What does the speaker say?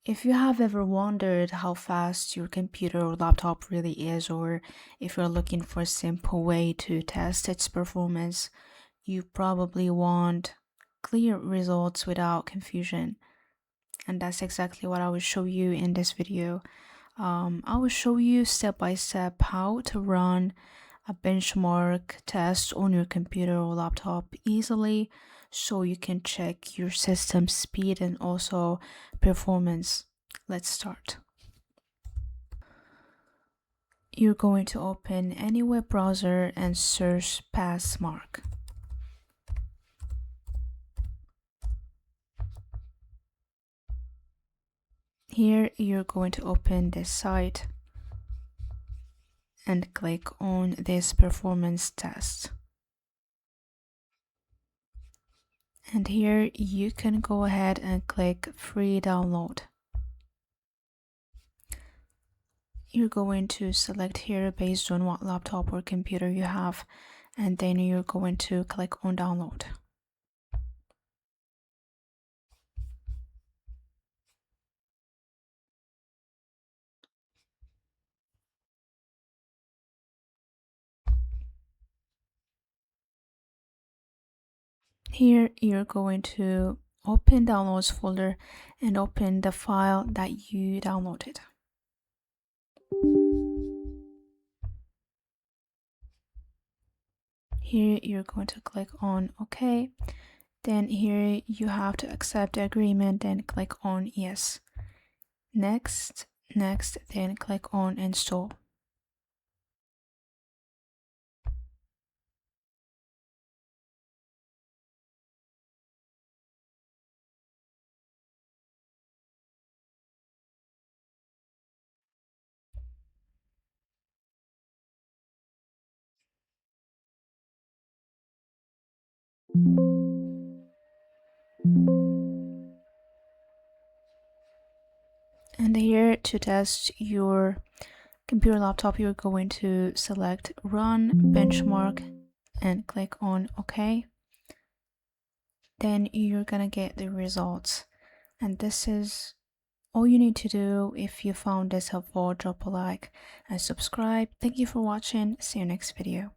If you have ever wondered how fast your computer or laptop really is, or if you're looking for a simple way to test its performance, you probably want clear results without confusion. And that's exactly what I will show you in this video. I will show you step by step how to run a benchmark test on your computer or laptop easily so you can check your system speed and also performance. Let's start. You're going to open any web browser and search Passmark. Here you're going to open this site and click on this performance test. And here you can go ahead and click free download. You're going to select here based on what laptop or computer you have, and then you're going to click on download. Here you're going to open downloads folder and open the file that you downloaded. Here you're going to click on OK. Then here you have to accept the agreement and click on yes. Next, then click on install. And here to test your computer laptop, you're going to select run benchmark and click on OK. Then you're gonna get the results. And this is all you need to do. If you found this helpful, drop a like and subscribe. Thank you for watching. See you next video.